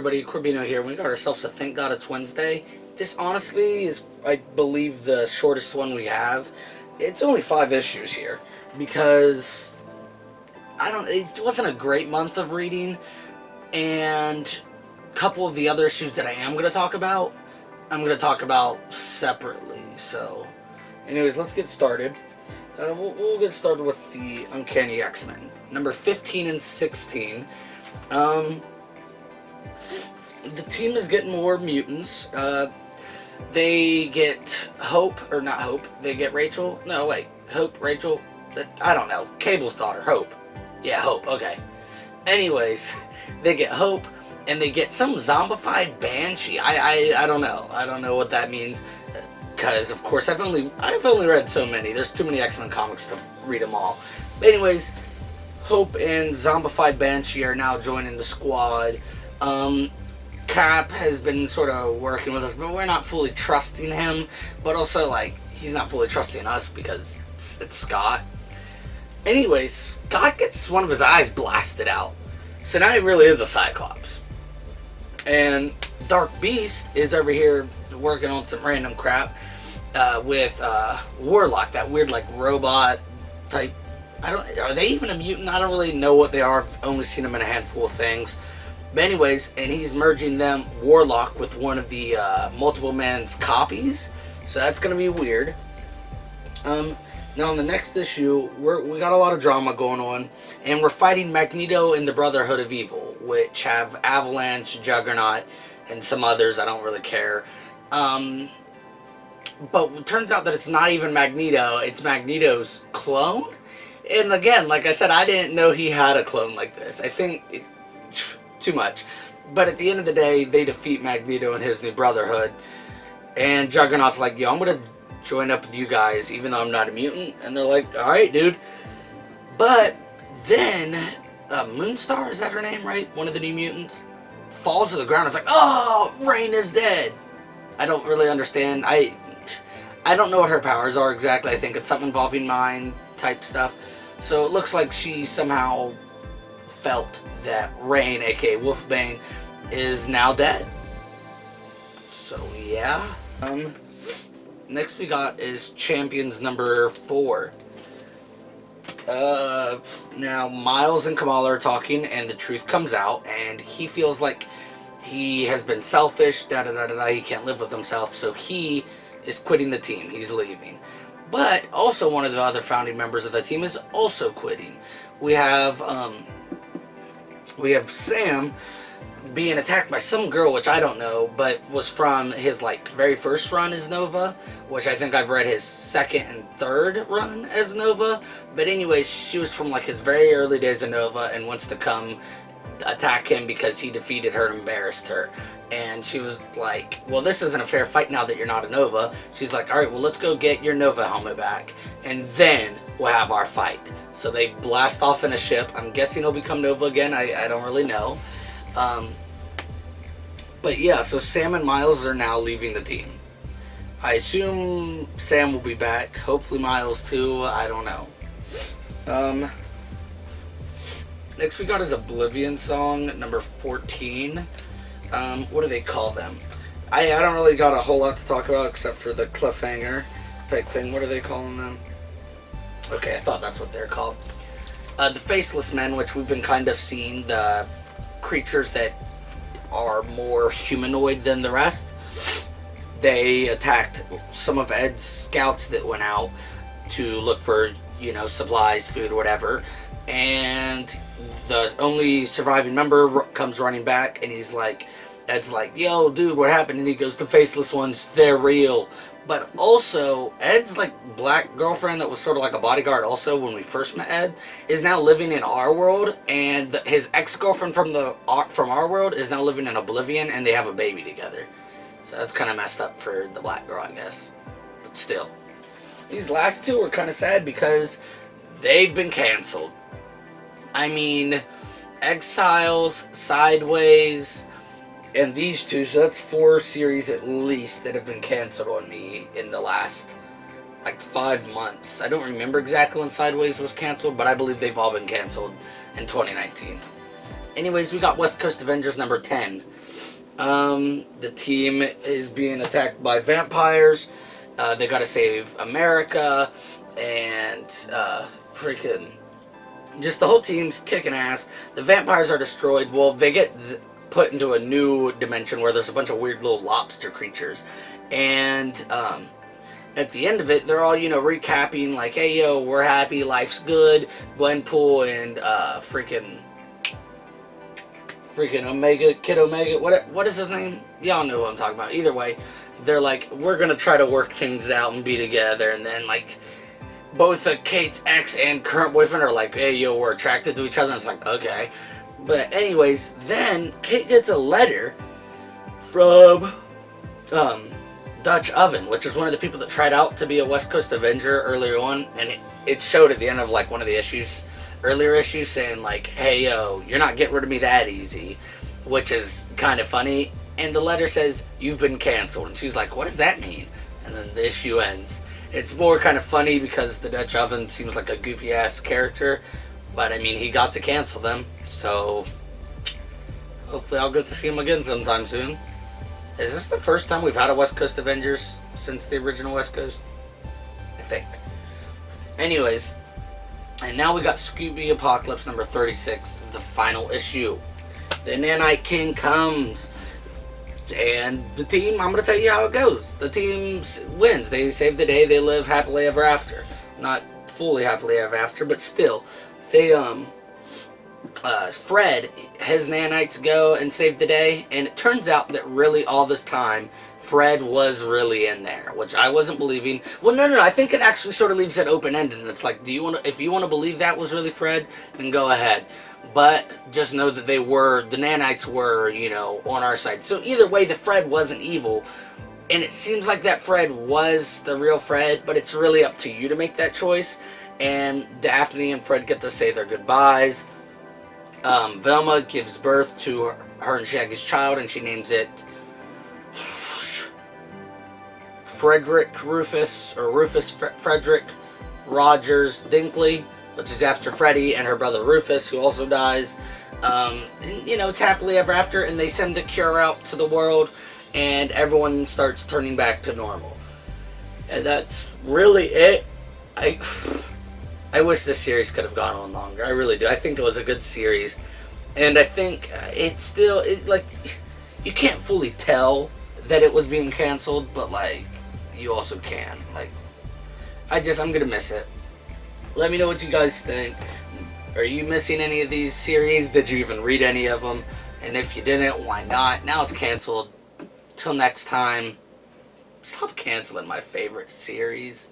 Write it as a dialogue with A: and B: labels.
A: everybody, Corbino here. We got ourselves a Thank God It's Wednesday. This honestly is, I believe, the shortest one we have. It's only 5 issues here because it wasn't a great month of reading, and a couple of the other issues that I am going to talk about, I'm going to talk about separately. So, anyways, let's get started. We'll get started with the Uncanny X-Men, number 15 and 16. The team is getting more mutants. They get they get Rachel. No, wait. Hope, Rachel. I don't know. Cable's daughter, Hope. Yeah, Hope. Okay. Anyways, they get Hope, and they get some zombified banshee. I don't know. I don't know what that means. Because, of course, I've only read so many. There's too many X-Men comics to read them all. But anyways, Hope and zombified banshee are now joining the squad. Cap has been sort of working with us, but we're not fully trusting him. But also, like, he's not fully trusting us because it's Scott. Anyways, Scott gets one of his eyes blasted out. So now he really is a Cyclops. And Dark Beast is over here working on some random crap with Warlock, that weird, like, robot type. Are they even a mutant? I don't really know what they are. I've only seen them in a handful of things. But anyways, and he's merging them, Warlock, with one of the Multiple Man's copies. So that's going to be weird. Now in the next issue, we got a lot of drama going on. And we're fighting Magneto and the Brotherhood of Evil, which have Avalanche, Juggernaut, and some others. I don't really care. But it turns out that it's not even Magneto. It's Magneto's clone. And again, like I said, I didn't know he had a clone like this. I think too much. But at the end of the day, they defeat Magneto and his new Brotherhood. And Juggernaut's like, yo, I'm going to join up with you guys, even though I'm not a mutant. And they're like, alright, dude. But then, Moonstar, is that her name, right? One of the new mutants, falls to the ground. It's like, oh, Reign is dead. I don't really understand. I don't know what her powers are exactly. I think it's something involving mind type stuff. So it looks like she somehow felt that Reign, aka Wolfbane, is now dead. So yeah. Next we got is Champions number 4. Now Miles and Kamala are talking, and the truth comes out, and he feels like he has been selfish, he can't live with himself, so he is quitting the team. He's leaving. But also one of the other founding members of the team is also quitting. We have Sam being attacked by some girl, which I don't know, but was from his, like, very first run as Nova, which I think I've read his second and third run as Nova. But anyways, she was from, like, his very early days of Nova and wants to come attack him because he defeated her and embarrassed her. And she was like, well, this isn't a fair fight now that you're not a Nova. She's like, alright, well, let's go get your Nova helmet back, and then we'll have our fight. So they blast off in a ship. I'm guessing he'll become Nova again. I don't really know. But yeah, so Sam and Miles are now leaving the team. I assume Sam will be back. Hopefully Miles too. I don't know. Next we got is Oblivion Song, number 14. What do they call them? I don't really got a whole lot to talk about except for the cliffhanger type thing. What are they calling them? Okay, I thought that's what they're called. The Faceless Men, which we've been kind of seeing, the creatures that are more humanoid than the rest. They attacked some of Ed's scouts that went out to look for, supplies, food, whatever. And the only surviving member comes running back, and Ed's like, yo, dude, what happened? And he goes, the Faceless Ones, they're real. But also, Ed's, like, black girlfriend that was sort of like a bodyguard also when we first met Ed is now living in our world, and his ex-girlfriend from our world is now living in Oblivion, and they have a baby together. So that's kind of messed up for the black girl, I guess. But still. These last two are kind of sad because they've been canceled. I mean, Exiles, Sideways, and these two, so that's 4 series at least that have been canceled on me in the last, like, 5 months. I don't remember exactly when Sideways was canceled, but I believe they've all been canceled in 2019. Anyways, we got West Coast Avengers number 10. The team is being attacked by vampires. They gotta save America, and freaking just the whole team's kicking ass. The vampires are destroyed. Well, they get put into a new dimension where there's a bunch of weird little lobster creatures, and at the end of it, they're all, recapping like, hey, yo, we're happy, life's good. Gwenpool and freaking Omega, Kid Omega, what is his name? Y'all know what I'm talking about. Either way, they're like, we're gonna try to work things out and be together. And then, like, both Kate's ex and current boyfriend are like, hey, yo, we're attracted to each other. And it's like, okay. But anyways, then Kate gets a letter from Dutch Oven, which is one of the people that tried out to be a West Coast Avenger earlier on, and it showed at the end of like one of the earlier issues, saying like, hey, yo, you're not getting rid of me that easy, which is kind of funny. And the letter says, you've been canceled. And she's like, what does that mean? And then the issue ends. It's more kind of funny because the Dutch Oven seems like a goofy ass character, but I mean, he got to cancel them, so hopefully I'll get to see him again sometime soon. Is this the first time we've had a West Coast Avengers since the original West Coast? I think. Anyways, and now we got Scooby Apocalypse number 36, the final issue. The Nanite King comes, and the team, I'm going to tell you how it goes. The team wins. They save the day. They live happily ever after. Not fully happily ever after, but still. They, Fred, his nanites go and save the day, and it turns out that really all this time, Fred was really in there, which I wasn't believing. Well, no, I think it actually sort of leaves it open-ended, and it's like, if you want to believe that was really Fred, then go ahead. But just know that the nanites were, on our side. So either way, the Fred wasn't evil, and it seems like that Fred was the real Fred, but it's really up to you to make that choice. And Daphne and Fred get to say their goodbyes. Velma gives birth to her and Shaggy's child, and she names it Frederick Rufus, or Rufus Frederick Rogers Dinkley, which is after Freddie and her brother Rufus, who also dies. And, it's happily ever after, and they send the cure out to the world, and everyone starts turning back to normal. And that's really it. I wish this series could have gone on longer. I really do. I think it was a good series. And I think it's still, you can't fully tell that it was being canceled, but, you also can. I'm going to miss it. Let me know what you guys think. Are you missing any of these series? Did you even read any of them? And if you didn't, why not? Now it's canceled. Till next time, stop canceling my favorite series.